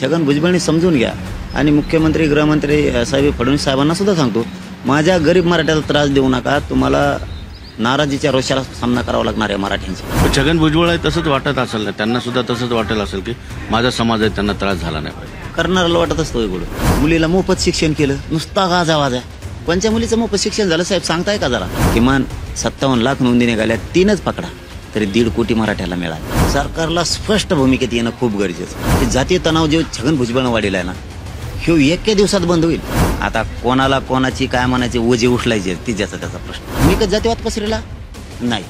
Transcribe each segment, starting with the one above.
छगन भुजबळांनी समजून घ्या आणि मुख्यमंत्री गृहमंत्री साहेब फडणवीस साहेबांना सुद्धा सांगतो, माझ्या गरीब मराठ्याला त्रास देऊ नका, तुम्हाला नाराजीच्या रोषाला सामना करावा लागणार आहे मराठ्यांचा. छगन भुजबळ तसंच वाटत असेल ना, त्यांना सुद्धा तसंच वाटेल असेल की माझा समाज आहे, त्यांना त्रास झाला नाही पाहिजे. करणाऱ्याला वाटत असतो एवढं. मुलीला मोफत शिक्षण केलं, नुसता गाजावाजा. कोणत्या मुलीचं मोफत शिक्षण झालं साहेब सांगताय का जरा? किमान 57 लाख नोंदी निघाल्या, 3च पकडा तरी 1.5 कोटी मराठ्याला मिळाले. सरकारला स्पष्ट भूमिकेत येणं खूप गरजेचं. जातीय तणाव जे छगन भुजबळांना वाढलेला आहे ना, ह्यो एके दिवसात बंद होईल. आता कोणाला कोणाची काय म्हणायचे ओझे उचलायचे ती ज्याचा त्याचा प्रश्न. मी कधी जातीवाद पसरेला नाही.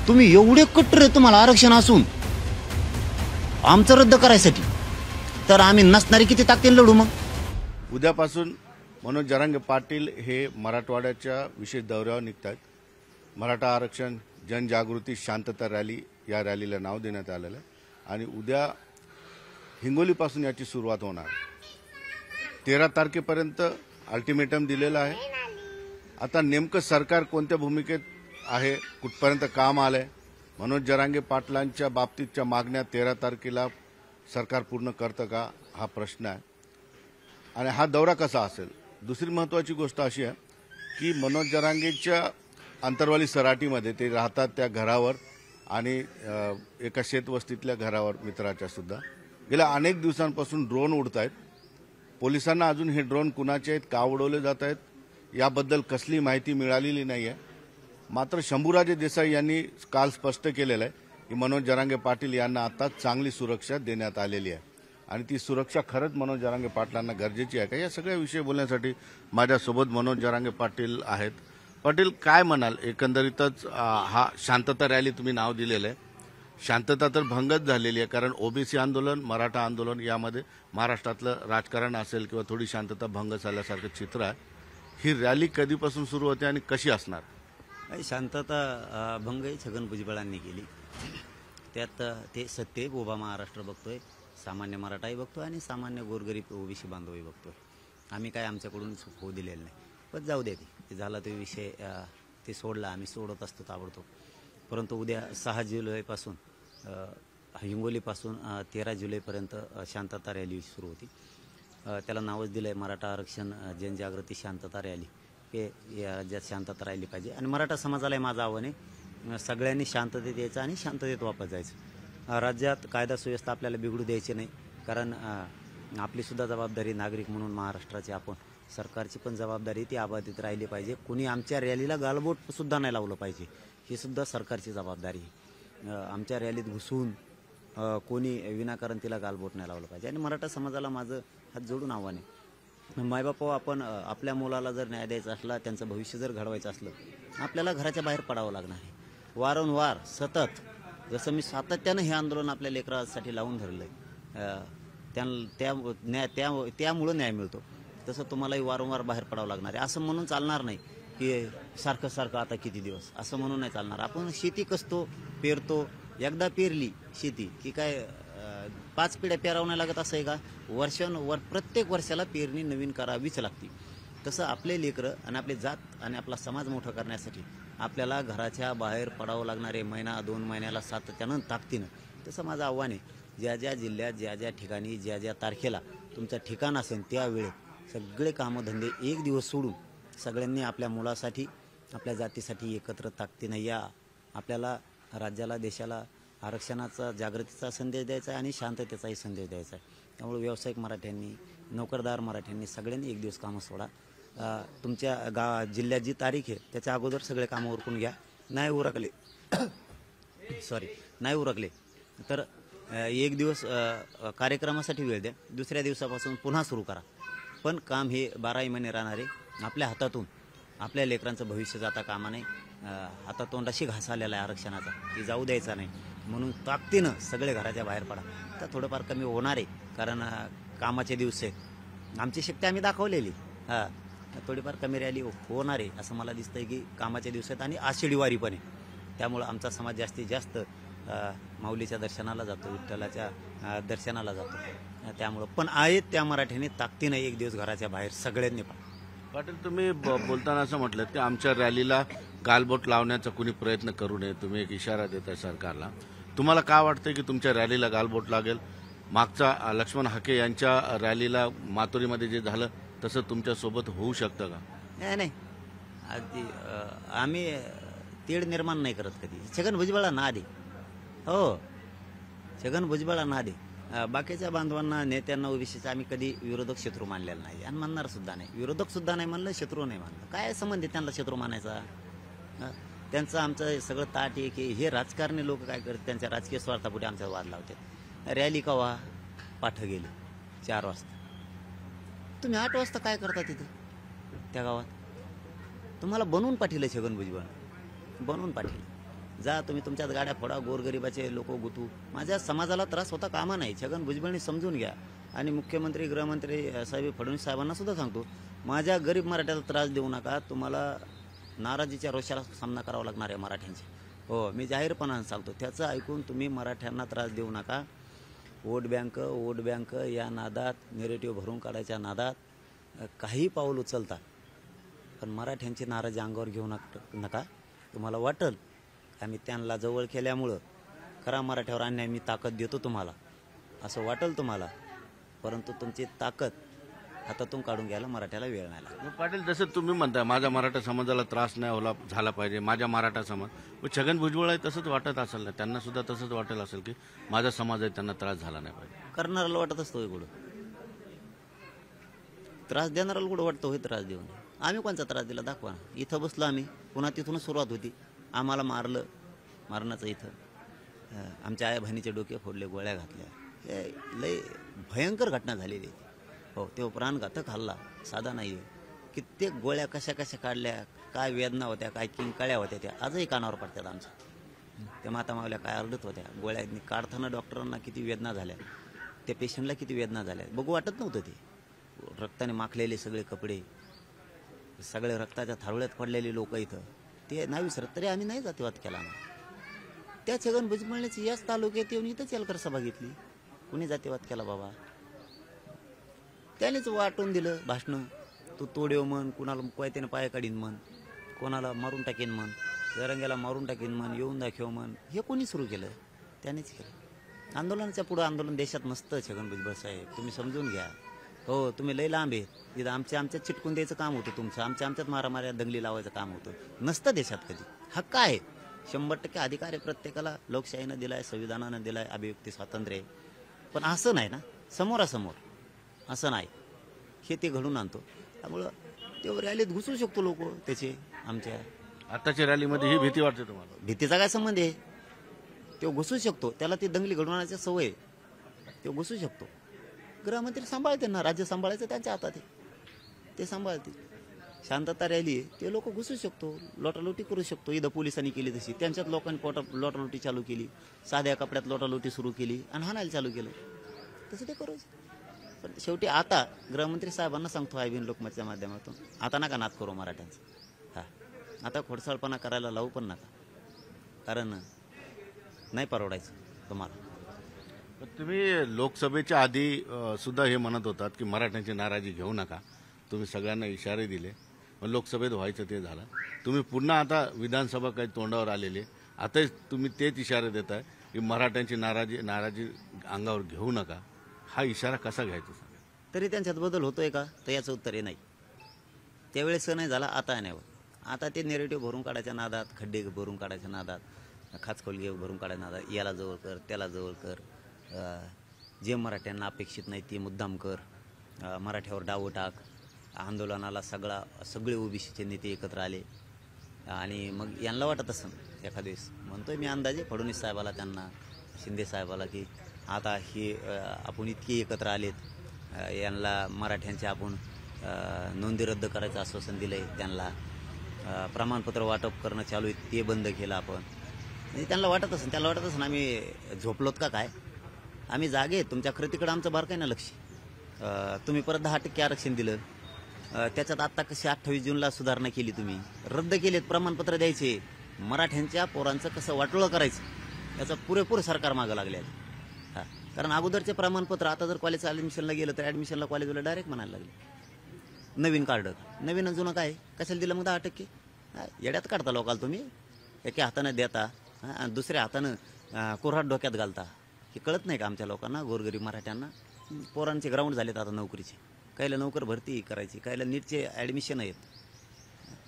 तुम्ही एवढे कट्टर आहे, तुम्हाला आरक्षण असून आमचं रद्द करायसाठी, तर आम्ही नसणारी किती ताकदीने लढू. मग उद्यापासून मनोज जरांगे पाटील हे मराठवाड्याच्या विशेष दौऱ्यावर निघत आहेत. मराठा आरक्षण जनजागृती शांतता रॅली या रॅलीला नाव देण्यात आलेलं आहे आणि उद्या हिंगोलीपासून याची सुरुवात होणार. 13 तारखेपर्यंत अल्टिमेटम दिलेलं आहे. आता नेमकं सरकार कोणत्या भूमिकेत आहे, कुठपर्यंत काम आलंय, मनोज जरांगे पाटलांच्या बाबतीतच्या मागण्या 13 तारखेला सरकार पूर्ण करतं का, हा प्रश्न आहे. आणि हा दौरा कसा असेल. दुसरी महत्त्वाची गोष्ट अशी आहे की मनोज जरांगेच्या अंतरवाली सराटीमध्ये ते राहतात त्या घरावर आणि एका शेतवस्तीतल्या घरावर मित्राच्या सुद्धा गेल्या अनेक दिवसांपासून ड्रोन उडत आहेत. पोलिसांना अजून हे ड्रोन कुणाचे आहेत, का उडवले जात आहेत याबद्दल कसली माहिती मिळालेली नाही आहे. मात्र शंभूराजे देसाई यांनी काल स्पष्ट केलेलं आहे की मनोज जरांगे पाटील यांना आता चांगली सुरक्षा देण्यात आलेली आहे आणि ती सुरक्षा खरंच मनोज जरांगे पाटलांना गरजेची आहे का, या सगळ्या विषय बोलण्यासाठी माझ्यासोबत मनोज जरांगे पाटील आहेत. पाटील, काय म्हणाल? एकंदरीतच हा शांतता रॅली तुम्ही नाव दिलेलं आहे. शांतता तर भंगच झालेली आहे, कारण ओबीसी आंदोलन, मराठा आंदोलन यामध्ये महाराष्ट्रातलं राजकारण असेल किंवा थोडी शांतता भंग झाल्यासारखं चित्र आहे. ही रॅली कधीपासून सुरू होते आणि कशी असणार? शांतता भंग छगन भुजबळांनी केली. त्यात ते सत्य उभा महाराष्ट्र बघतोय, सामान्य मराठाही बघतोय आणि सामान्य गोरगरीब ओबीसी बांधवही बघतोय. आम्ही काय आमच्याकडून होऊ दिलेलं नाही. पण जाऊ दे, ते झाला तो विषय, ते सोडला. आम्ही सोडत असतो ताबडतोब. परंतु उद्या 6 जुलैपासून हिंगोलीपासून 13 जुलैपर्यंत शांतता रॅली सुरू होती. त्याला नावच दिलं आहे मराठा आरक्षण जनजागृती शांतता रॅली. हे या राज्यात शांतता राहिली पाहिजे आणि मराठा समाजाला माझं आव्हान आहे, सगळ्यांनी शांततेत यायचं आणि शांततेत वापस जायचं. राज्यात कायदा सुव्यवस्था आपल्याला बिघडू द्यायची नाही, कारण आपलीसुद्धा जबाबदारी नागरिक म्हणून महाराष्ट्राची, आपण सरकारची पण जबाबदारी ती अबाधित राहिली पाहिजे. कोणी आमच्या रॅलीला गालबोटसुद्धा नाही लावलं पाहिजे, ही सुद्धा सरकारची जबाबदारी आहे. आमच्या रॅलीत घुसून कोणी विनाकारण तिला गालबोट नाही लावलं पाहिजे. आणि मराठा समाजाला माझं हात जोडून आव्हान आहे, मायबापा, आपण आपल्या मुलाला जर न्याय द्यायचा असला, त्यांचं भविष्य जर घडवायचं असलं, आपल्याला घराच्या बाहेर पडावं लागणार आहे. वारंवार सतत, जसं मी सातत्यानं हे आंदोलन आपल्या लेकरासाठी लावून धरलं आहे, त्यामुळं न्याय मिळतो, तसं तुम्हालाही वारंवार बाहेर पडावं लागणार आहे. असं म्हणून चालणार नाही की सारखं सारखं आता किती दिवस, असं म्हणून नाही चालणार. आपण शेती कसतो, पेरतो, एकदा पेरली शेती की काय 5 पिढ्या पेरावं नाही लागत असं आहे का? वर्षानुवर प्रत्येक वर्षाला पेरणी नवीन करावीच लागते. तसं आपले लेकरं आणि आपले जात आणि आपला समाज मोठा करण्यासाठी आपल्याला घराच्या बाहेर पडावं लागणार आहे, महिना 2 महिन्याला सातत्यानं ताकदीनं. तसं माझं आव्हान आहे, ज्या ज्या जिल्ह्यात, ज्या ज्या ठिकाणी, ज्या ज्या तारखेला तुमचं ठिकाण असेल त्यावेळेत सगळे कामधंदे एक दिवस सोडून सगळ्यांनी आपल्या मुलासाठी, आपल्या जातीसाठी एकत्र ताकदीनं या. आपल्याला राज्याला, देशाला आरक्षणाचा, जागृतीचा संदेश द्यायचा आहे आणि शांततेचाही संदेश द्यायचा आहे. त्यामुळे व्यावसायिक मराठ्यांनी, नोकरदार मराठ्यांनी सगळ्यांनी एक दिवस कामं सोडा. तुमच्या जिल्ह्यात जी तारीख आहे त्याच्या अगोदर सगळे कामं उरकून घ्या. नाही उरकले तर एक दिवस कार्यक्रमासाठी वेळ द्या, दुसऱ्या दिवसापासून पुन्हा सुरू करा. पण काम हे 12 महिने राहणार आहे. आपल्या हातातून आपल्या लेकरांचं भविष्य जाता कामा नाही. हातातोंडाशी घास आलेला आहे आरक्षणाचा, ती जाऊ द्यायचा नाही. म्हणून ताकदीनं सगळे घराच्या बाहेर पडा. तर थोडंफार कमी होणार आहे, कारण कामाचे दिवस आहेत. आमची शक्ती आम्ही दाखवलेली. थोडीफार कमी रॅली होणार आहे असं मला दिसतंय की कामाचे दिवस आहेत आणि आषाढी वारी पण आहे. त्यामुळं आमचा समाज जास्तीत जास्त माऊलीच्या दर्शनाला जातो, विठ्ठलाच्या दर्शनाला जातो. त्यामुळं पण आहेत त्या मराठ्यांनी ताकदीनं एक दिवस घराच्या बाहेर सगळ्यांनी पडा. पाटील, तुम्ही बोलताना असं म्हटलं की आमच्या रॅलीला गालबोट लावण्याचा कुणी प्रयत्न करू नये, तुम्ही एक इशारा देताय सरकारला. तुम्हाला काय वाटतं की तुमच्या रॅलीला गालबोट लागेल? मागचा लक्ष्मण हाके यांच्या रॅलीला मातोरीमध्ये जे झालं तसं तुमच्यासोबत होऊ शकतं का? नाही नाही आम्ही तेढ निर्माण नाही करत कधी. छगन भुजबळा नाद आहे. हो, छगन भुजबळा नाद आहे. बाकीच्या बांधवांना नेत्यांना ओबीसीचा आम्ही कधी विरोधक शत्रू मानलेला नाही आणि मानणार सुद्धा नाही. विरोधक सुद्धा नाही मानलं, शत्रू नाही मानलं. काय संबंध आहे त्यांना शत्रू मानायचा? त्यांचं आमचं सगळं ताट आहे की हे राजकारणी लोक काय करतात, त्यांच्या राजकीय स्वार्थापुढे आमच्या वाद लावतात. रॅली कवा पाठ गेली 4 वाजता. तुम्ही 8 वाजता काय करता तिथे त्या गावात? तुम्हाला बनवून पाठवलं छगन भुजबळ, बनवून पाठवलं. जा तुम्ही तुमच्यात गाड्या फोडा, गोरगरिबाचे लोक गुतू. माझ्या समाजाला त्रास होता कामा नाही. छगन भुजबळनी समजून घ्या. आणि मुख्यमंत्री गृहमंत्री साहेब फडणवीस साहेबांना सुद्धा सांगतो, माझ्या गरीब मराठ्याला त्रास देऊ नका. तुम्हाला नाराजीच्या रोषाला सामना करावा लागणार आहे मराठ्यांचे. हो, मी जाहीरपणाने सांगतो. त्याचं ऐकून तुम्ही मराठ्यांना त्रास देऊ नका. वोट बँक या नादात, नेरेटिव्ह भरून काढायच्या नादात काही पाऊल उचलता, पण मराठ्यांची नाराजी अंगावर घेऊ नका. तुम्हाला वाटेल आम्ही त्यांना जवळ केल्यामुळं खरा मराठ्यावर अन्याय मी ताकद देतो तुम्हाला, असं वाटेल तुम्हाला, परंतु तुमची ताकद हातातून काढून घ्यायला मराठ्याला वेळ नाही लागला. पाटील, जसं तुम्ही म्हणताय माझ्या मराठा समाजाला त्रास नाही झाला पाहिजे, माझ्या मराठा समाज, मग छगन भुजबळ आहे तसंच वाटत असेल ना, त्यांना सुद्धा तसंच वाटेल असेल की माझा समाज आहे त्यांना त्रास झाला नाही पाहिजे. करणाऱ्याला वाटत असतो कुठं, त्रास देणाऱ्याला कुठं वाटतं होय त्रास देऊन? आम्ही कोणचा त्रास दिला दाखवा. इथं बसलो आम्ही, पुन्हा तिथूनच सुरुवात होती. आम्हाला मारण्याचं इथं आमच्या आई बहिणीचे डोके फोडले, गोळ्या घातल्या. हे लय भयंकर घटना झालेली आहे. हो, तो प्राणघातक हल्ला साधा नाही आहे. कित्येक गोळ्या कशा काढल्या, काय वेदना होत्या, काय किंकाळ्या होत्या, त्या आजही कानावर पडतात आमच्या. त्या माता मावल्या काय अर्धत होत्या. गोळ्या काढताना डॉक्टरांना किती वेदना झाल्या, त्या पेशंटला किती वेदना झाल्या बघू वाटत नव्हतं. ते रक्ताने माखलेले सगळे कपडे, सगळे रक्ताच्या थारोळ्यात पडलेले लोक इथं, ते नाही विसरत. तरी आम्ही नाही जातीवाद केला ना. त्या छगन भुजबळाची याच तालुक्यात येऊन इथंच एल्कर सभा घेतली. कुणी जातीवाद केला बाबा? त्यानेच वाटून दिलं भाषणं. तू तोडेव म्हण, कुणाला कोयत्याने पाया काढीन म्हण, कोणाला मारून टाकीन म्हण, जरंग्याला मारून टाकीन म्हण, येऊन दाखव म्हण. हे कोणी सुरू केलं? त्यानेच केलं. आंदोलनाच्या पुढं आंदोलन देशात नसतं छगन भुजबळ साहेब, तुम्ही समजून घ्या. हो, तुम्ही लय लांब आहे. इथं आमच्यात चिटकून द्यायचं काम होतं तुमचं, आमच्यात मारामाऱ्या दंगली लावायचं काम होतं. नसतं देशात कधी. हक्क आहे, 100% अधिकार आहे प्रत्येकाला. लोकशाहीनं दिलाय, संविधानानं दिलाय, अभिव्यक्ती स्वातंत्र्य आहे. पण असं नाही ना, समोरासमोर असं नाही. हे ते घडून आणतो. त्यामुळं ते रॅलीत घुसू शकतो लोक त्याचे. आमच्या आताच्या रॅलीमध्ये ही भीती वाटते तुम्हाला? भीतीचा काय संबंध आहे? तो घुसू शकतो, त्याला ती दंगली घडवून आणायची सवय आहे. तो घुसू शकतो. गृहमंत्री सांभाळते ना, राज्य सांभाळायचं त्यांच्या हातात आहे, ते सांभाळतील. शांतता रॅली आहे, ते लोक घुसू शकतो, लोटालोटी करू शकतो. इथं पोलिसांनी केली तशी, त्यांच्यात लोकांनी लोटालोटी चालू केली, साध्या कपड्यात लोटालोटी सुरू केली आणि हाणायला चालू केलं. तसं ते करूच. पण शेवटी आता गृहमंत्री साहेबांना सांगतो आयबीन लोकमतच्या माध्यमातून, आता नका नाद करू मराठ्यांचा. हा, आता खोडसाळपणा करायला लावू पण नका, कारण नाही परवडायचं तुम्हाला. तुम्ही लोकसभेच्या आधी सुद्धा हे म्हणत होतात की मराठ्यांची नाराजी घेऊ नका, तुम्ही सगळ्यांना इशारे दिले, पण लोकसभेत व्हायचं ते झालं. तुम्ही पुन्हा आता विधानसभा काही तोंडावर आलेले, आता तुम्ही तेच इशारे देताय की मराठ्यांची नाराजी अंगावर घेऊ नका. हा इशारा कसा घ्यायचा सांगा? तरी त्यांच्यात बदल होतोय का? तर याचं उत्तर हे नाही. त्यावेळेस नाही झाला, आता नाही होत. आता ते नेरेटिव्ह भरून काढायच्या नादात, खड्डे भरून काढायच्या नादात, खाचखोलगे भरून काढायच्या नादात, याला जवळ कर, त्याला जवळ कर, जे मराठ्यांना अपेक्षित नाही ते मुद्दाम कर, मराठ्यावर डावं टाक. आंदोलनाला सगळे ओबीसीचे नेते एकत्र आले आणि मग यांना वाटत असं एखाद वेळेस, म्हणतोय मी अंदाजे फडणवीस साहेबाला, त्यांना शिंदे साहेबाला, की आता हे आपण इतके एकत्र आलेत, यांना मराठ्यांचे आपण नोंदी रद्द करायचं आश्वासन दिलं आहे, त्यांना प्रमाणपत्र वाटप करणं चालू आहे ते बंद केलं आपण. म्हणजे त्यांना वाटत असेल आम्ही झोपलोत का काय? आम्ही जागे आहेत. तुमच्या कृतीकडे आमचं बारकाय ना लक्ष. तुम्ही परत 10% आरक्षण दिलं, त्याच्यात आत्ता कशी 28 जूनला सुधारणा केली, तुम्ही रद्द केलेत प्रमाणपत्र द्यायचे, मराठ्यांच्या पोरांचं कसं वाटोळं करायचं याचा पुरेपूर सरकार मागं लागले आहे. हां, कारण अगोदरचे प्रमाणपत्र आता जर कॉलेजला ॲडमिशनला गेलं तर ॲडमिशनला कॉलेजला डायरेक्ट म्हणायला लागले नवीन कार्ड. नवीन जुनं काय कशाला दिलं मग 10%? येड्यात काढता लोकाला तुम्ही. एका हातानं देता आणि दुसऱ्या हातानं कोऱ्हाड डोक्यात घालता. हे कळत नाही का आमच्या लोकांना, गोरगरीब मराठ्यांना? पोरांचे ग्राउंड झालेत आता नोकरीचे, काहीला नोकर भरती करायची, काहीला नीटचे ॲडमिशन आहेत,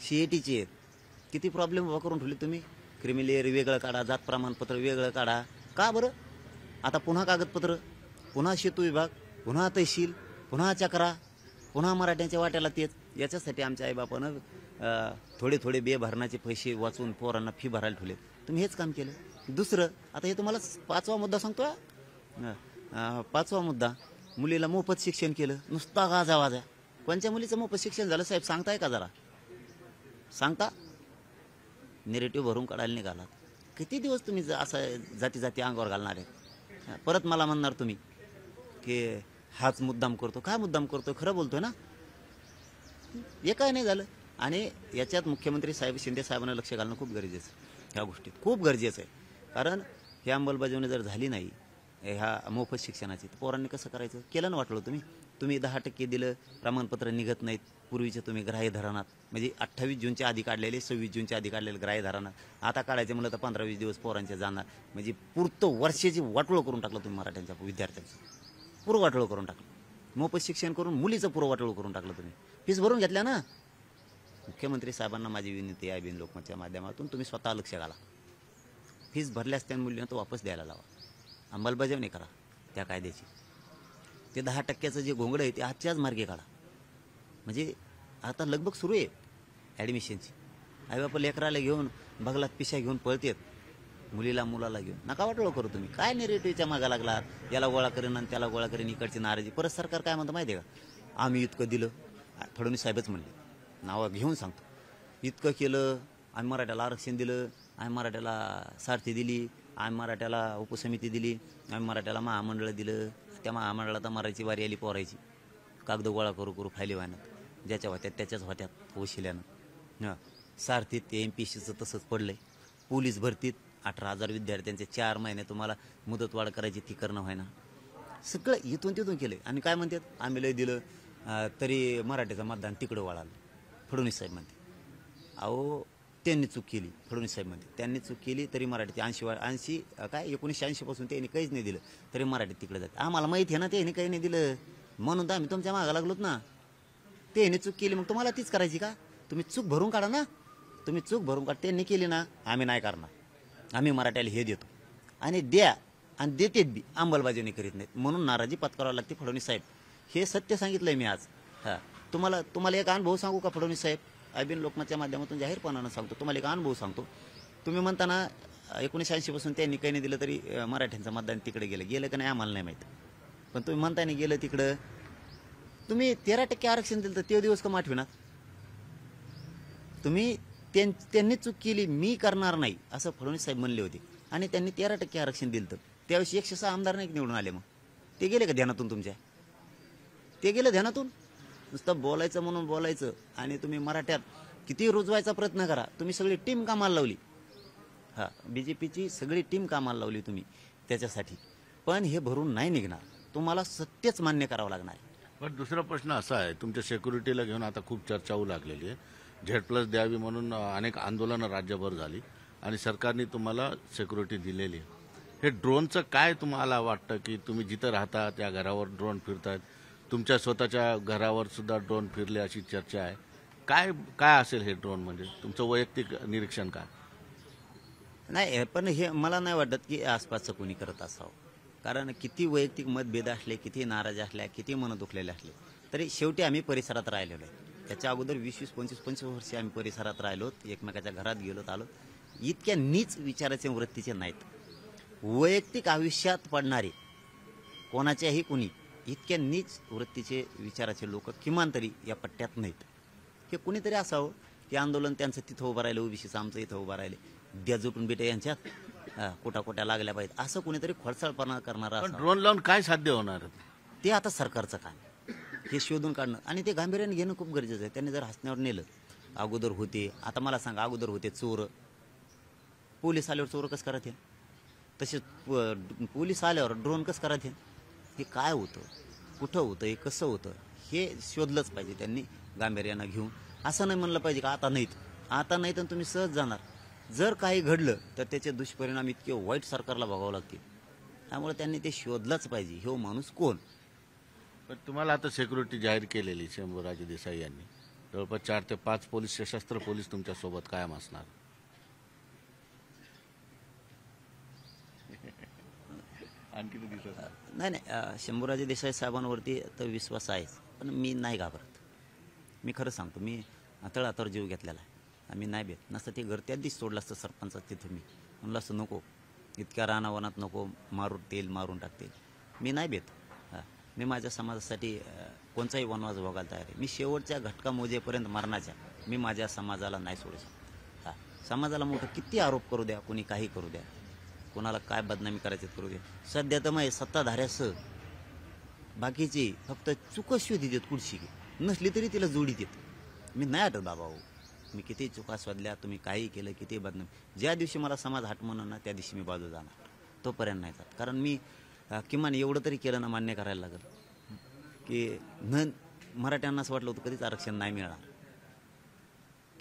CATचे आहेत. किती प्रॉब्लेम उभा करून ठेवले तुम्ही. क्रिमिलेअर वेगळं काढा, जात प्रमाणपत्र वेगळं काढा. का बरं? आता पुन्हा कागदपत्र, पुन्हा सेतू विभाग, पुन्हा तहसील, पुन्हा चक्रा, पुन्हा मराठ्यांच्या वाट्याला तेच. याच्यासाठी आमच्या आईबापानं थोडे थोडे भरणाचे पैसे वाचून पोरांना फी भरायला ठेवले. तुम्ही हेच काम केलं. दुसरं, आता हे तुम्हाला 5वा मुद्दा सांगतो. 5वा मुद्दा, मुलीला मोफत शिक्षण केलं. नुसता गाजावाजा. कोणत्या मुलीचं मोफत शिक्षण झालं साहेब, सांगताय का जरा? सांगता? नेरेटिव्ह भरून काढायला निघालात. किती दिवस तुम्ही असं जाती जाती अंगावर घालणार आहे? परत मला म्हणणार तुम्ही की हाच मुद्दाम करतो. काय मुद्दाम करतो? खरं बोलतोय ना. हे काय नाही झालं. आणि याच्यात मुख्यमंत्री साहेब शिंदे साहेबांना लक्ष घालणं खूप गरजेचं आहे. ह्या गोष्टीत खूप गरजेचं आहे. कारण ही अंमलबजावणी जर झाली नाही ह्या मोफत शिक्षणाची, तर पोरांनी कसं करायचं? केलं ना वाटलं तुम्ही 10% दिलं, प्रमाणपत्र निघत नाहीत. पूर्वीचे तुम्ही ग्राह्य धरणात, म्हणजे 28 जूनच्या आधी काढलेले, 26 जूनच्या आधी काढलेले ग्राह्य धरणात. आता काढायचे म्हणलं तर 15-20 दिवस पोरांचे जाणार. म्हणजे पुरतं वर्षाची वाटोळं करून टाकलं तुम्ही मराठ्यांच्या विद्यार्थ्यांचं. पुरं वाटोळं करून टाकलं. मोफत शिक्षण करून मुलीचं पुरं वाटोळं करून टाकलं तुम्ही. फीस भरून घेतल्या ना. मुख्यमंत्री साहेबांना माझी विनंती आहे बिन लोकमतच्या माध्यमातून, तुम्ही स्वतः लक्ष घाला. फीस भरल्यास त्या मुलीनं तो वापस द्यायला लावा. अंमलबजावणी करा त्या कायद्याची. ते 10%चं जे घोंगडं आहे ते आजच्याच मार्गे काढा. म्हणजे आता लगबग सुरू आहे ॲडमिशनची. आईबापा लेकराला घेऊन बगलात पिशा घेऊन पळतेत, मुलाला घेऊन. नका वाटोळं करू तुम्ही. काय नेरेटिव्हच्या मागा लागलात? याला गोळा करेन आणि त्याला गोळा करेन, इकडची नाराजी. परत सरकार काय म्हणतं माहिती आहे का? आम्ही इतकं दिलं. फडणवीस साहेबच म्हणले, नावं घेऊन सांगतो, इतकं केलं, आम्ही मराठ्याला आरक्षण दिलं, आम्ही मराठ्याला सारथी दिली, आम्ही मराठ्याला उपसमिती दिली, आम्ही मराठ्याला महामंडळ दिलं. त्या महामंडळात मारायची वारी आली पोरायची. कागद गोळा करू फायली व्हायनात. ज्याच्या होत्यात त्याच्याच होत्यात वशिल्यानं. सारथीत ते MPSCचं तसंच पडलंय. पोलीस भरतीत 18,000 विद्यार्थ्यांचे 4 महिने तुम्हाला मुदतवाढ करायची, ती करणं व्हायना. सगळं इथून तिथून केलं. आणि काय म्हणतात, आम्ही लय दिलं तरी मराठीचं मतदान तिकडं वळालं. फडणवीस साहेब म्हणते, अहो त्यांनी चूक केली. फडणवीस साहेब म्हणते त्यांनी चूक केली तरी मराठी 80 काय 1980 पासून त्यांनी काहीच नाही दिलं, तरी मराठीत तिकडे जाते. आम्हाला माहिती आहे ना त्यांनी काही नाही दिलं, म्हणून तर आम्ही तुमच्या मागा लागलोत ना. त्यांनी चूक केली मग तुम्हाला तीच करायची का? तुम्ही चूक भरून काढा ना. तुम्ही चूक भरून काढा. त्यांनी केली ना, आम्ही नाही करणार. आम्ही मराठ्याला हे देतो आणि द्या, आणि देतेत बी, अंमलबजावणी करीत नाहीत. म्हणून नाराजी पत्करावी लागते फडणवीस साहेब. हे सत्य सांगितलंय मी आज. तुम्हाला एक अनुभव सांगू का फडणवीस साहेब? बिन लोकमतच्या माध्यमातून जाहीरपणानं सांगतो. तुम्हाला एक अनुभव सांगतो. तुम्ही म्हणताना 1980 पासून त्यांनी काही नाही दिलं तरी मराठ्यांचं मतदान तिकडे गेलं का नाही आम्हाला नाही माहीत. पण तुम्ही म्हणताय नाही गेलं तिकडं. तुम्ही 13% आरक्षण दिलं तर ते दिवस का आठवणार? तुम्ही त्यांनी चूक केली, मी करणार नाही असं फडणवीस साहेब म्हणले होते, आणि त्यांनी 13% आरक्षण दिलं. तर त्यावेळेस 106 आमदार नाही निवडून आले. मग ते गेले का ध्यानातून तुमच्या? ते गेलं ध्यानातून? नुसतं बोलायचं म्हणून बोलायचं. आणि तुम्ही मराठ्यात किती रुजवायचा प्रयत्न करा. तुम्ही सगळी टीम कामाला लावली. BJPची सगळी टीम कामाला लावली तुम्ही त्याच्यासाठी. पण हे भरून नाही निघणार. तुम्हाला सत्यच मान्य करावं लागणार आहे. पण दुसरा प्रश्न असा आहे, तुमच्या सिक्युरिटीला घेऊन आता खूप चर्चा होऊ लागलेली आहे. Z+ द्यावी म्हणून अनेक आंदोलनं राज्यभर झाली आणि सरकारने तुम्हाला सिक्युरिटी दिलेली आहे. हे ड्रोनचं काय तुम्हाला वाटतं की तुम्ही जिथं राहता त्या घरावर ड्रोन फिरतात, तुमच्या स्वतःच्या घरावर सुद्धा ड्रोन फिरले अशी चर्चा आहे. काय असेल हे ड्रोन? म्हणजे तुमचं वैयक्तिक निरीक्षण काय? नाही, पण हे मला नाही वाटत की आसपासचं कोणी करत असावं. कारण किती वैयक्तिक मतभेद असले, किती नाराज असल्या, किती मन दुखलेले असले, तरी शेवटी आम्ही परिसरात राहिलेलो आहे. त्याच्या अगोदर 20, 25 वर्षे आम्ही परिसरात राहिलो, एकमेकाच्या घरात गेलोत आलो. इतक्या नीच विचाराचे वृत्तीचे नाहीत. वैयक्तिक आयुष्यात पडणारे कोणाच्याही कुणी इतक्या नीच वृत्तीचे विचाराचे लोक किमान तरी या पट्ट्यात नाहीत. हे कुणीतरी असावं की आंदोलन त्यांचं तिथं उभं राहिलं, ओबीसीचं आमचं इथं उभं राहिले, द्या जुटून बेटे यांच्यात कोटा लागल्या पाहिजेत, असं कुणीतरी खोडसाळपणा करणारा. ड्रोन लावून काय साध्य होणार? ते आता सरकारचं काम हे शोधून काढणं, आणि ते गांभीर्याने घेणं खूप गरजेचं आहे. त्यांनी जर हसण्यावर नेलं, अगोदर होते, आता मला सांगा, अगोदर होते चोर, पोलीस आल्यावर चोर कसं करत आहे, तसेच पोलीस आल्यावर ड्रोन कसं करत आहे. हे काय होतं, कुठं होतं, हे कसं होतं, हे शोधलंच पाहिजे त्यांनी गांभीर्यानं घेऊन. असं नाही म्हणलं पाहिजे का आता नाहीत आणि तुम्ही सहज जाणार. जर काही घडलं तर त्याचे दुष्परिणाम इतके वाईट सरकारला भोगावं लागतील. त्यामुळे त्यांनी ते शोधलंच पाहिजे, हो माणूस कोण. पण तुम्हाला आता सिक्युरिटी जाहीर केलेली शंभूराजे देसाई यांनी, जवळपास 4 ते 5 पोलीस, सशस्त्र पोलीस तुमच्या सोबत कायम असणार. आणखी नाही नाही, शंभूराजे देसाई साहेबांवरती तर विश्वास आहेच, पण मी नाही घाबरत. मी खरं सांगतो, मी तळातर जीव घेतलेला आहे. आम्ही नाही भेट नसतं ते घर त्या दिवशी सोडलं असतं सरपंचात. तिथं मी म्हणलं असतं नको, इतक्या रानावनात नको, मारून टाकतील. मी नाही भेट. मी माझ्या समाजासाठी कोणताही वनवास भोगायला तयार आहे. मी शेवटच्या घटका मोजेपर्यंत मरणाच्या मी माझ्या समाजाला नाही सोडू शकत. समाजाला मोठं किती आरोप करू द्या, कोणी काही करू द्या, कोणाला काय बदनामी करायचं करू द्या. सध्या तर मग सत्ताधाऱ्यासह बाकीची फक्त चुकं शोधी देत, कुठशी नसली तरी तिला जोडी देत. मी नाही आठवत बाबा हो, मी किती चुका शोधल्या, तुम्ही काही केलं, किती बदनामी. ज्या दिवशी मला समाज हाट म्हणून ना त्या दिवशी मी बाजू जाणार, तोपर्यंत नाही जात. कारण मी किमान एवढं तरी केलं ना, मान्य करायला लागेल की मराठ्यांना असं वाटलं होतं कधीच आरक्षण नाही मिळणार.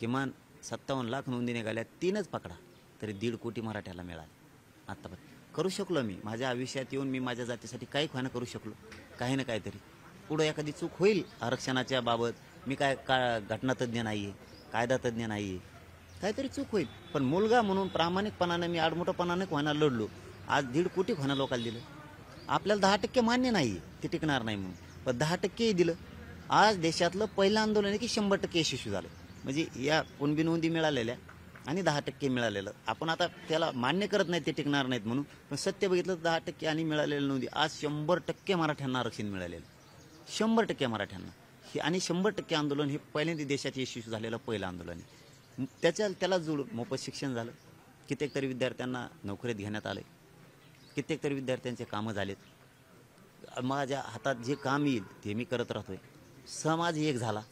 किमान 57 लाख नोंदी निघाल्या, 3च पकडा तरी 1.5 कोटी मराठ्याला मिळाले. आत्तापर्यंत करू शकलो मी, माझ्या आयुष्यात येऊन मी माझ्या जातीसाठी काही खोयना करू शकलो, काही ना काहीतरी. पुढं एखादी चूक होईल आरक्षणाच्या बाबत, मी काय घटनातज्ञ नाही आहे, कायदातज्ञ नाही आहे, काहीतरी चूक होईल. पण मुलगा म्हणून प्रामाणिकपणाने मी आडमोठेपणाने खोयना लढलो. आज 1.5 कोटी खोयना लोकांना दिलं. आपल्याला 10% मान्य नाही, ते टिकणार नाही म्हणून, पण 10%ही दिलं. आज देशातलं पहिलं आंदोलन आहे की 100% यशस्वी झालं. म्हणजे या कुणबी नोंदी मिळालेल्या आणि 10% मिळालेलं. आपण आता त्याला मान्य करत नाही ते टिकणार नाहीत म्हणून, पण सत्य बघितलं तर 10% आणि मिळालेलं नोंदी. आज 100% मराठ्यांना आरक्षण मिळालेलं, 100% मराठ्यांना. हे आणि 100% आंदोलन हे पहिल्यांदा देशात यशस्वी झालेलं पहिलं आंदोलन आहे. त्याला जोडून मोफत शिक्षण झालं, कित्येक तरी विद्यार्थ्यांना नोकरीत घेण्यात आले, कित्येक तरी विद्यार्थ्यांचे कामं झालेत. माझ्या हातात जे काम येईल ते मी करत राहतोय. समाज एक झाला,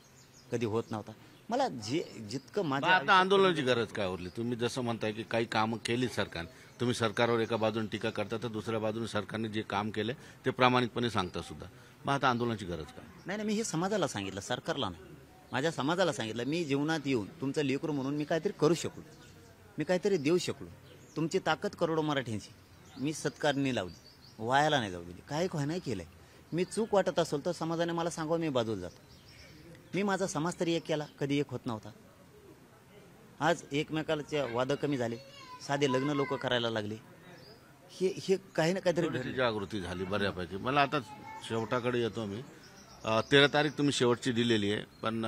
कधी होत नव्हता. मला जितकं माझ्या आता आंदोलनाची गरज काय उरली? तुम्ही जसं म्हणताय की काही कामं केली सरकारने, तुम्ही सरकारवर एका बाजूने टीका करता तर दुसऱ्या बाजूने सरकारने जे काम केले ते प्रामाणिकपणे सांगता सुद्धा. मग आता आंदोलनाची गरज काय? नाही, मी हे समाजाला सांगितलं, सरकारला नाही. माझ्या समाजाला सांगितलं, मी जीवनात येऊन तुमचं लेकरू म्हणून मी काहीतरी करू शकलो, मी काहीतरी देऊ शकलो. तुमची ताकद करोडो मराठ्यांची मी सत्कारणी लावली, वायाला नाही जाऊ दिली, काही खोय नाही केलंय. मी चूक वाटत असेल तर समाजाने मला सांगावं, मी बाजूला जातो. मी माझा समाज तरी एक केला, कधी एक होत नव्हता. आज एकमेकाचे वाद कमी झाले, साधे लग्न लोक करायला लागले. हे काही ना काहीतरी थोडीशी जागृती झाली बऱ्यापैकी. मला आता शेवटाकडे येतो मी. 13 तारीख तुम्ही शेवटची दिलेली आहे, पण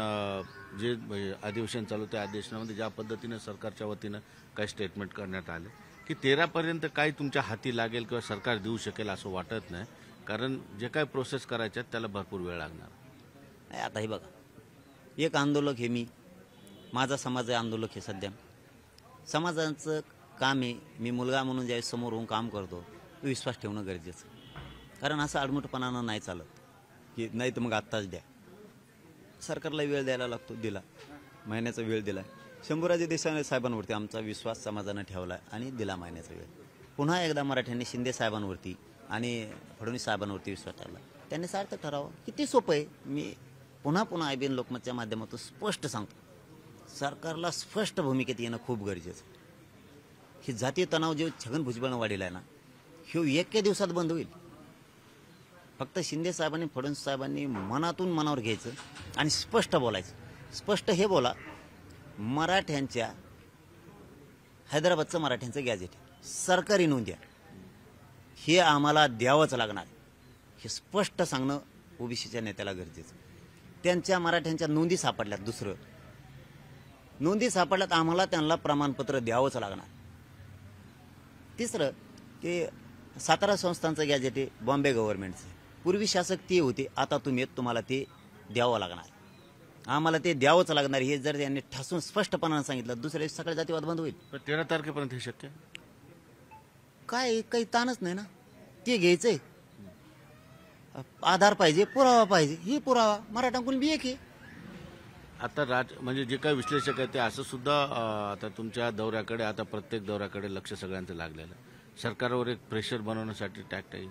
जे अधिवेशन चालू त्या अधिवेशनामध्ये ज्या पद्धतीने सरकारच्या वतीनं काही स्टेटमेंट करण्यात आले की 13पर्यंत काही तुमच्या हाती लागेल किंवा सरकार देऊ शकेल असं वाटत नाही, कारण जे काही प्रोसेस करायच्या त्याला भरपूर वेळ लागणार. आता हे बघा, एक आंदोलक हे माझा समाज आहे आंदोलक हे. सध्या समाजाचं काम आहे, मी मुलगा म्हणून ज्यावेळेस समोर होऊन काम करतो, विश्वास ठेवणं गरजेचं. कारण असं आडमुठपणानं नाही चालत की नाही तर मग आत्ताच द्या. सरकारला वेळ द्यायला लागतो, दिला, महिन्याचा वेळ दिला. शंभूराजे देसाई साहेबांवरती आमचा विश्वास समाजानं ठेवला आणि दिला महिन्याचा वेळ. पुन्हा एकदा मराठ्यांनी शिंदे साहेबांवरती आणि फडणवीस साहेबांवरती विश्वास ठेवला. त्यांनी सार्थक ठरावं. किती सोपं आहे. मी पुन्हा IBN लोकमतच्या माध्यमातून स्पष्ट सांगतो, सरकारला स्पष्ट भूमिकेत येणं खूप गरजेचं. हे जातीय तणाव जे छगन भुजबळनं वाढीला आहे ना, हे एके दिवसात बंद होईल. फक्त शिंदे साहेबांनी, फडणवीस साहेबांनी मनातून मनावर घ्यायचं आणि स्पष्ट बोलायचं. स्पष्ट हे बोला, मराठ्यांच्या हैदराबादचं मराठ्यांचं गॅजेट सरकारी नोंद्या हे आम्हाला द्यावंच लागणार, हे स्पष्ट सांगणं ओबीसीच्या नेत्याला गरजेचं. त्यांच्या मराठ्यांच्या नोंदी सापडल्यात, दुसरं नोंदी सापडल्यात, आम्हाला त्यांना प्रमाणपत्र द्यावंच लागणार. तिसरं ते सातारा संस्थांचं गॅजेट आहे, बॉम्बे गव्हर्नमेंटचं. पूर्वी शासक ते होते, आता तुम्हाला ते द्यावं लागणार, आम्हाला ते द्यावंच लागणार. हे जर त्यांनी ठासून स्पष्टपणानं सांगितलं, दुसऱ्या दिवशी सगळे जातीवाद बंद होईल. पण 13 तारखेपर्यंत हे शक्य काय काही ताणच नाही ना. ते घ्यायचंय, आधार पाहिजे, पुरावा पाहिजे. ही पुरावा मराठांकडून बी एक आहे. आता म्हणजे जे काही विश्लेषक आहेत ते असं सुद्धा आता तुमच्या दौऱ्याकडे, आता प्रत्येक दौऱ्याकडे लक्ष सगळ्यांचं लागलेलं आहे. सरकारवर एक प्रेशर बनवण्यासाठी टॅक्ट आहे.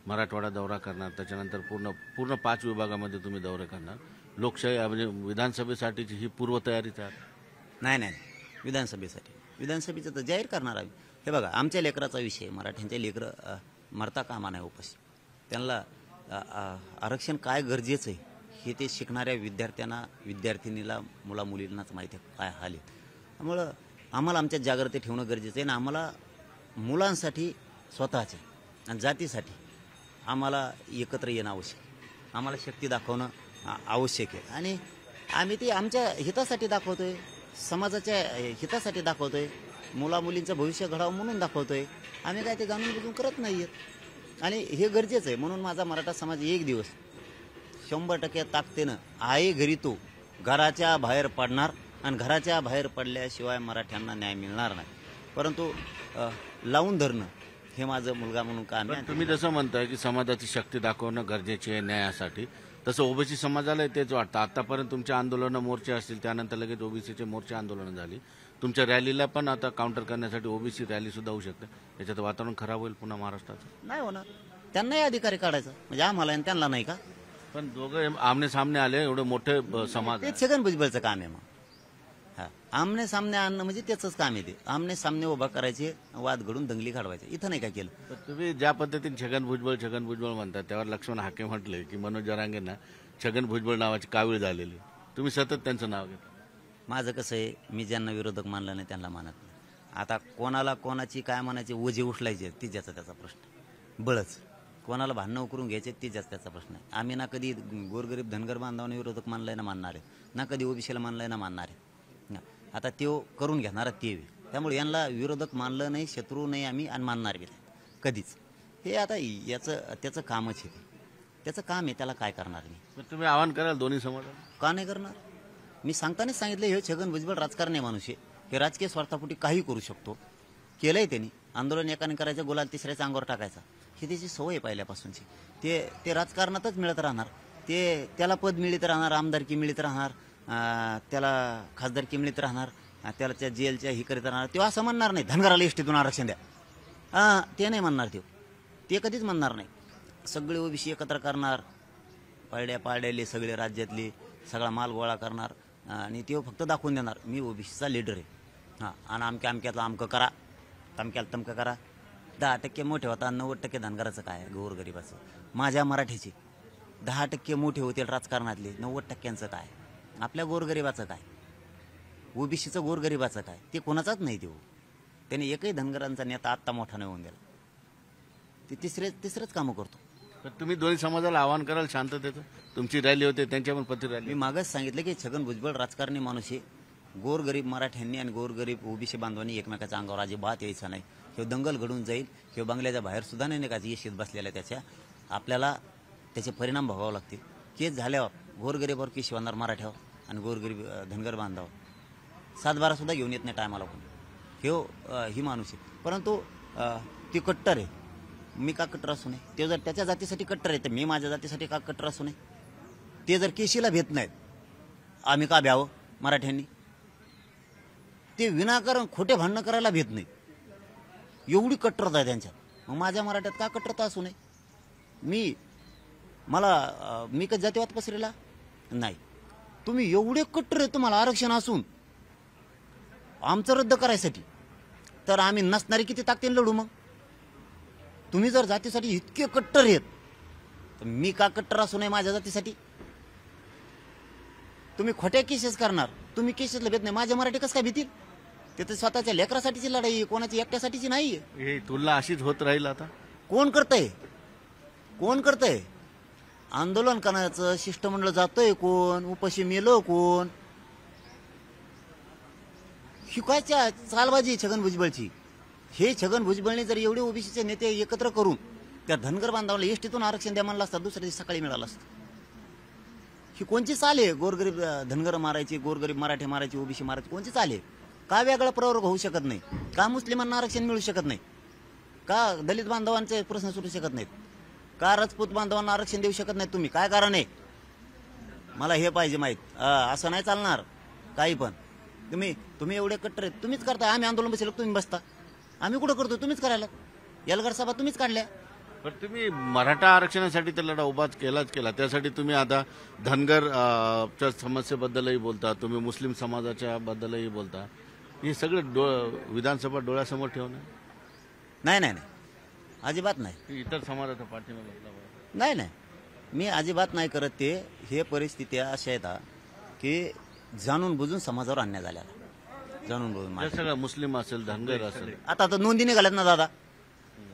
मराठवाडा दौरा करणार, त्याच्यानंतर पूर्ण 5 विभागामध्ये तुम्ही दौरे करणार. लोकशाही म्हणजे विधानसभेसाठीची ही पूर्वतयारीच आहे. नाही, विधानसभेचं तर जाहीर करणार आम्ही. हे बघा, आमच्या लेकराचा विषय, मराठ्यांचे लेकरं मरता कामा नाही उपाशी. त्यांना आरक्षण काय गरजेचं आहे हे ते शिकणाऱ्या विद्यार्थ्यांना विद्यार्थिनीला मुलामुलींनाच माहिती आहे काय हाल आहे. त्यामुळं आम्हाला आमच्यात जागृती ठेवणं गरजेचं आहे आणि आम्हाला मुलांसाठी स्वतःच्या आणि जातीसाठी आम्हाला एकत्र येणं आवश्यक आहे. आम्हाला शक्ती दाखवणं आवश्यक आहे आणि आम्ही ती आमच्या हितासाठी दाखवतोय, समाजाच्या हितासाठी दाखवतोय, मुलामुलींचं भविष्य घडावं म्हणून दाखवतोय. आम्ही काय ते जाणून बुजून करत नाही आहेत आणि हे गरजेचं आहे. म्हणून माझा मराठा समाज एक दिवस 100% ताकदीनं आहे घरी तो घराच्या बाहेर पडणार आणि घराच्या बाहेर पडल्याशिवाय मराठ्यांना न्याय मिळणार नाही. परंतु लावून धरणं हे माझं मुलगा म्हणून काम आहे. तुम्ही जसं म्हणताय की समाजाची शक्ती दाखवणं गरजेचे आहे न्यायासाठी, तसं ओबीसी समाजाला तेच वाटतं. आतापर्यंत तुमचे आंदोलनं मोर्चे असतील, त्यानंतर लगेच ओबीसीचे मोर्चे आंदोलनं झाली. तुमच्या रॅलीला पण आता काउंटर करण्यासाठी ओबीसी रॅली सुद्धा होऊ शकते. याच्यात वातावरण खराब होईल पुन्हा महाराष्ट्राचं. नाही होणार. त्यांनाही अधिकारी काढायचा म्हणजे आम्हाला आणि त्यांना नाही का. पण दोघं आमने सामने आले, एवढे मोठे समाज ते छगन भुजबळचं काम आहे. मग हा आमने सामने आणणं म्हणजे त्याचंच काम आहे. ते आमने सामने उभा करायचे, वाद घडून दंगली काढवायचे. इथं नाही काय केलं. तर तुम्ही ज्या पद्धतीने छगन भुजबळ म्हणतात, त्यावर लक्ष्मण हाके म्हटले की मनोज जरांगेंना छगन भुजबळ नावाची कावीळ झालेली. तुम्ही सतत त्यांचं नाव घेता. माझं कसं आहे, मी ज्यांना विरोधक मानलं नाही त्यांना मानत नाही. आता कोणाला कोणाची काय म्हणायचे ओझे उचलायचे ती ज्याचा त्याचा प्रश्न. बळच कोणाला भांडणं करून घ्यायचे ती ज्याचा त्याचा प्रश्न आहे. आम्ही ना कधी गोरगरीब धनगर बांधवांना विरोधक मानलाय ना मानणार आहे, ना कधी ओबीसीला मानलाय ना मानणार आहे. आता त्यो करून घेणारा ते. त्यामुळे यांना विरोधक मानलं नाही, शत्रू नाही आम्ही आणि मानणार बी नाही कधीच. हे आता याचं त्याचं कामच आहे. त्याचं काम आहे, त्याला काय करणार मी. पण तुम्ही आवाहन कराल दोन्ही समाजाला? का नाही करणार. मी सांगतानाच सांगितलं हे छगन भुजबळ राजकारणी माणूस आहे. हे राजकीय स्वार्थापोटी काही करू शकतो. केलंय त्यांनी. आंदोलन एकाने करायचं, गुलाल तिसऱ्याच्या अंगावर टाकायचा. ही त्याची सवय आहे पहिल्यापासूनची. ते राजकारणातच मिळत राहणार. त्याला पद मिळत राहणार, आमदारकी मिळत राहणार, त्याला खासदारकी मिळत राहणार, त्याला त्या जेलच्या ही करीत राहणार. तेव्हा असं म्हणणार नाही धनगराला एसटीतून आरक्षण द्या. ते नाही म्हणणार. ते कधीच म्हणणार नाही. सगळे ओबीसी एकत्र करणार, पाड्याले सगळे राज्यातले सगळा माल गोळा करणार आणि ते फक्त दाखवून देणार मी ओबीसीचा लीडर आहे. हां आणि अमक्यातलं अमकं करा, तमक्याला तमकं करा. 10% मोठे होता, 90% धनगराचं काय, गोरगरिबाचं. माझ्या मराठीचे 10% मोठे होतील राजकारणातले, 90%चं काय, आपल्या गोरगरिबाचं काय, ओबीसीचं गोरगरिबाचं काय, ते कोणाचाच नाही. त्याने एकही धनगरांचा नेता आत्ता मोठा नाही होऊन दिला. ते तिसरेच कामं करतो. तर तुम्ही दोन्ही समाजाला आवाहन कराल शांततेचं? तुमची रॅली होते, त्यांच्या पण पती रॅली. मी मागच सांगितलं की छगन भुजबळ राजकारणी माणूस आहे. गोरगरीब मराठ्यांनी आणि गोरगरीब ओबीसी बांधवांनी एकमेकाच्या अंगावर अजिबात यायचं नाही. हे दंगल घडून जाईल. हे बंगल्याच्या बाहेर सुद्धा नाही का येशीत बसलेल्या त्याच्या. आपल्याला त्याचे परिणाम भोगावे लागतील. केस झाल्यावर गोरगरीबावर केस होणार मराठ्यावर आणि गोरगरीब धनगर बांधावर 7-12 सुद्धा घेऊन येत नाही टायमाला कोण. ही माणूस आहे. परंतु ती कट्टर आहे. मी का कट्टर असू नये. ते जर त्याच्या जातीसाठी कट्टर आहे तर मी माझ्या जातीसाठी का कट्टर असू नये. ते जर केशीला भेट नाहीत, आम्ही का भ्यावं मराठ्यांनी. ते विनाकारण खोटे भांडणं करायला भेट नाही. एवढी कट्टरता आहे त्यांच्यात. मग माझ्या मराठ्यात का कट्टरता असू नये. मी कधी जातीवाद पसरेला नाही. तुम्ही एवढे कट्टर आहे, तुम्हाला आरक्षण असून आमचं रद्द करायसाठी, तर आम्ही नसणारी किती ताकदीने लढू. मग तुम्ही जर जातीसाठी इतके कट्टर आहेत तर मी का कट्टर असू नये माझ्या जातीसाठी. तुम्ही खोट्या केसेस करणार, तुम्ही केसेसला भेट नाही. माझ्या मराठी कसं काय भीतील. ते तर स्वतःच्या लेकरासाठीची लढाई आहे, कोणाची एकट्यासाठीची नाहीये. हे तुलना अशीच होत राहील. आता कोण करतंय आंदोलन करण्याचं शिष्टमंडळ जातोय कोण, उपाशी मेलो कोण. शिकायच्या चालबाजी छगन भुजबळची. हे छगन भुजबळने जर एवढे ओबीसीचे नेते एकत्र करून त्या धनगर बांधवाला एसटीतून आरक्षण द्या म्हणलं असतं, दुसऱ्या दिवशी सकाळी मिळालं असतं. ही कोणची चाल आहे. गोरगरीब धनगर मारायची, गोरगरीब मराठी मारायची, ओबीसी मारायची, कोणची चाल आहे. का वेगळा प्रवर्ग होऊ शकत नाही. का मुस्लिमांना आरक्षण मिळू शकत नाही. का दलित बांधवांचे प्रश्न सुटू शकत नाहीत. का राजपूत बांधवांना आरक्षण देऊ शकत नाही तुम्ही. काय कारण आहे मला हे पाहिजे माहीत. असं नाही चालणार काही पण. तुम्ही एवढे कट्टर आहेत, तुम्हीच करता. आम्ही आंदोलन बसलो, तुम्ही बसता. आम्ही कुठं करतो, तुम्हीच करायला. एल्गार सभा तुम्हीच काढल्या. पण तुम्ही मराठा आरक्षणासाठी तर लढा उभाच केला. त्यासाठी तुम्ही आता धनगर च्या समस्येबद्दलही बोलता, तुम्ही मुस्लिम समाजाच्या बद्दलही बोलता. हे सगळं विधानसभा डोळ्यासमोर ठेवणं नाही. अजिबात नाही. की इतर समाजाचा पाठिंबा घेतला पाहिजे. नाही नाही, मी अजिबात नाही करत ते. हे परिस्थिती अशा आहेत की जाणून बुजून समाजावर अन्याय झालेला, जाणून बुजून. हे सगळं मुस्लिम असेल, धनगर असेल, आता नोंदी निघाल्यात ना दादा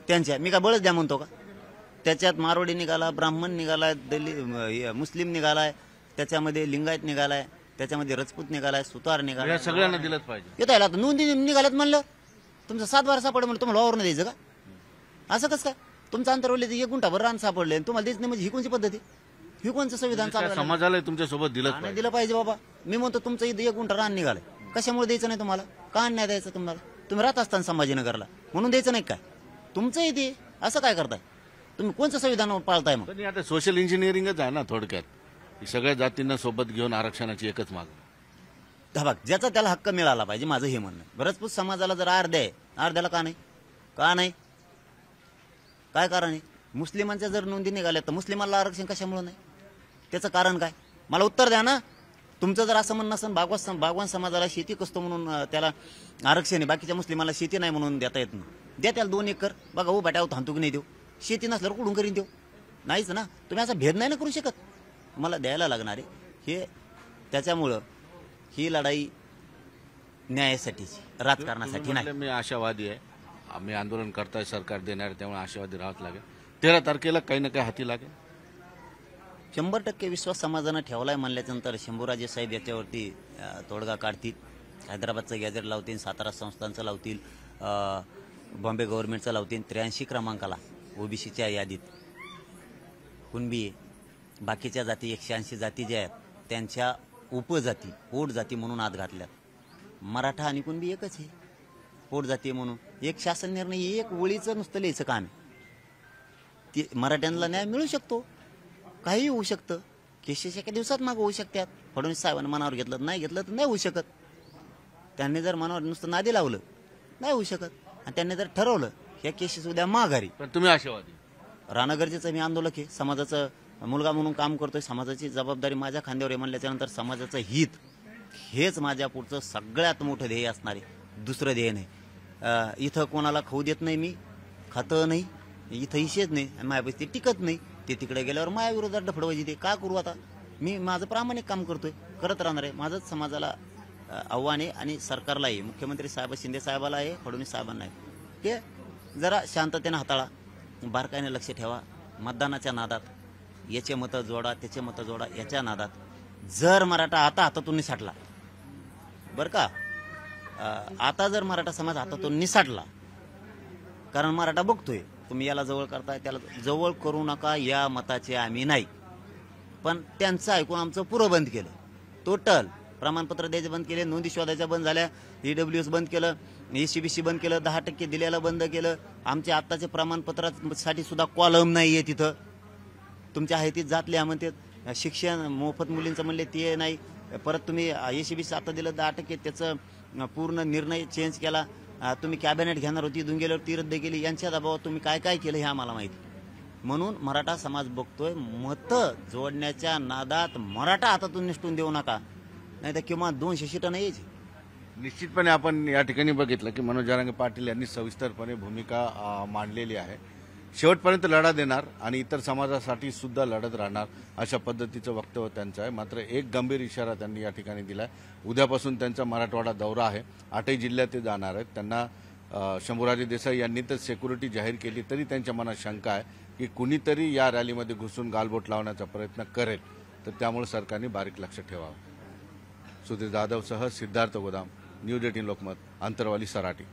त्यांच्या, मी काय बळच द्या म्हणतो का? त्याच्यात मारवाडी निघाला, ब्राह्मण निघालाय, मुस्लिम निघालाय, त्याच्यामध्ये लिंगायत निघालाय, त्याच्यामध्ये राजपूत निघालाय, सुतार या निघालाय. सगळ्यांना दिलंच पाहिजे. येत आहे आता नोंदी निघाल्यात म्हणलं, तुमचं 7 बारा सापड म्हणलं, तुम्हाला वावर नाही द्यायचं का? असं कसं काय? तुमचं अंतरवले 1 गुंठाभर रान सापडले, तुम्हाला द्यायचं नाही म्हणजे ही कोणची पद्धती? ही कोणचं संविधान त्या चालू समाजाला तुमच्या सोबत दिलंच नाही पाहिजे. दिलं पाहिजे बाबा. मी म्हणतो तुमचं इथं 1 गुंठा रान निघालंय, कशामुळे द्यायचं नाही तुम्हाला? का नाही द्यायचं तुम्हाला? तुम्ही राहत असताना संभाजीनगरला म्हणून द्यायचं नाही काय? तुमचं इथे असं काय करताय तुम्ही? कोणचं संविधान पाळताय मग? पण हे आता सोशल इंजिनिअरिंगच आहे ना थोडक्यात, की सगळ्या जातींना सोबत घेऊन आरक्षणाची एकच मागणी. बघ, ज्याचा त्याला हक्क मिळाला पाहिजे, माझं हे म्हणणं. राजपूत समाजाला जर अर्ध्या आहे, अर्ध्याला का नाही? का नाही? काय कारण आहे? मुस्लिमांच्या जर नोंदी निघाल्या तर मुस्लिमांना आरक्षण कशामुळे नाही? त्याचं कारण काय? मला उत्तर द्या ना. तुमचं जर असं म्हणणं असेल बागवान समाजाला शेती कसतो म्हणून त्याला आरक्षण आहे, बाकीच्या मुस्लिमांना शेती नाही म्हणून देता येत नाही, द्या त्याला 2 एकर. बघा हो बट्यावर थांबतो की नाही देऊ? शेती नसल्यावर कुठून करीन देऊ? नाहीच ना. तुम्ही असा भेद नाही ना करू शकत. मला द्यायला लागणार आहे हे. त्याच्यामुळं ही लढाई न्यायासाठीची, राजकारणासाठी नाही. मी आशावादी आहे, आम्ही आंदोलन करताय, सरकार देणार आहे, त्यामुळे आशावादी राहावंच लागेल. 13 तारखेला काही ना काही हाती लागेल. 100% विश्वास समाजानं ठेवलाय म्हणल्यानंतर शंभूराजे साहेब याच्यावरती तोडगा काढतील. हैदराबादचं गॅझेट लावतील, सातारा संस्थांचं लावतील, बॉम्बे गव्हर्नमेंटचं लावतील. 83 क्रमांकाला ओबीसीच्या यादीत कुणबी आहे, बाकीच्या जाती 180 जाती ज्या आहेत त्यांच्या उपजाती, पोटजाती म्हणून आत घातल्यात. मराठा आणि कुणबी एकच आहे, पोटजाती म्हणून. एक शासन निर्णय, एक ओळीचं नुसतं लिहायचं काम आहे. ते मराठ्यांना न्याय मिळू शकतो, काही होऊ शकतं. केसेस एका दिवसात मागं होऊ शकतात. फडणवीस साहेबांनी मनावर घेतलं, नाही घेतलं तर नाही होऊ शकत. त्यांनी जर मनावर नुसतं नादी लावलं नाही होऊ शकत. आणि त्यांनी जर ठरवलं ह्या केसेस उद्या माघारी, पण तुम्ही आशावादी राहणं गरजेचं. मी आंदोलक आहे, समाजाचं मुलगा म्हणून काम करतोय, समाजाची जबाबदारी माझ्या खांद्यावर आहे म्हणल्याच्यानंतर समाजाचं हित हेच माझ्या पुढचं सगळ्यात मोठं ध्येय असणार आहे, दुसरं ध्येय नाही. इथं कोणाला खाऊ देत नाही, मी खातं नाही, इथं हिशेच नाही, माझ्यापाशी ते टिकत नाही. ते तिकडे गेल्यावर माझ्या विरोधात डफडवायची. ते का करू? आता मी माझं प्रामाणिक काम करतोय, करत राहणार आहे. माझंच समाजाला आव्हान आहे आणि सरकारला आहे, मुख्यमंत्री साहेब शिंदे साहेबाला आहे, फडणवीस साहेबांना आहे. ते जरा शांततेनं हाताळा, बारकाईने लक्ष ठेवा. मतदानाच्या नादात याचे मतं जोडा, त्याचे मतं जोडा, याच्या नादात जर मराठा आता हातातून निसाटला, बरं का, आता जर मराठा समाज हातातून निसाटला, कारण मराठा बघतोय तुम्ही याला जवळ करताय, त्याला जवळ करू नका या मताचे आम्ही नाही. पण त्यांचं ऐकून आमचं पुरं बंद केलं. टोटल प्रमाणपत्र द्यायचे बंद केले, नोंदी शोधायच्या बंद झाल्या, EWS बंद केलं, ECBC बंद केलं, 10% दिल्याला बंद केलं. आमच्या आत्ताच्या प्रमाणपत्रासाठी सुद्धा कॉलम नाही आहे तिथं. तुमच्या हायतीत जातल्या म्हणतात शिक्षण मोफत मुलींचं म्हणले ते नाही. परत तुम्ही ECBC आता दिलं 10%, त्याचं पूर्ण निर्णय चेंज केला. तुम्ही कॅबिनेट घेणार होती, इथून गेल्यावर ती रद्द केली. यांच्या दबावात तुम्ही काय काय केलं हे आम्हाला माहिती. म्हणून मराठा समाज बघतोय, मतं जोडण्याच्या नादात मराठा हातातून निसटून देऊ नका, नाही तर किंवा 200 सीटं नाही यायची. निश्चितपणे आपण या ठिकाणी बघितलं की मनोज जरांगे पाटील यांनी सविस्तरपणे भूमिका मांडलेली आहे. शेवटपर्यंत लढा देणार आणि इतर समाजासाठी सुद्धा लढत राहणार, अशा पद्धतीचं वक्तव्य त्यांचं आहे. मात्र एक गंभीर इशारा त्यांनी या ठिकाणी दिलाय. उद्यापासून त्यांचा मराठवाडा दौरा आहे, 8 जिल्ह्यात ते जाणार आहेत. त्यांना शंभूराजे देसाई यांनी तर सिक्युरिटी जाहीर केली, तरी त्यांच्या मनात शंका आहे की कुणीतरी या रॅलीमध्ये घुसून गालबोट लावण्याचा प्रयत्न करेल, तर त्यामुळे सरकारने बारीक लक्ष ठेवावं. सुधीर जाधवसह सिद्धार्थ गोदाम, न्यूज 18 लोकमत, आंतरवाली, सराटी.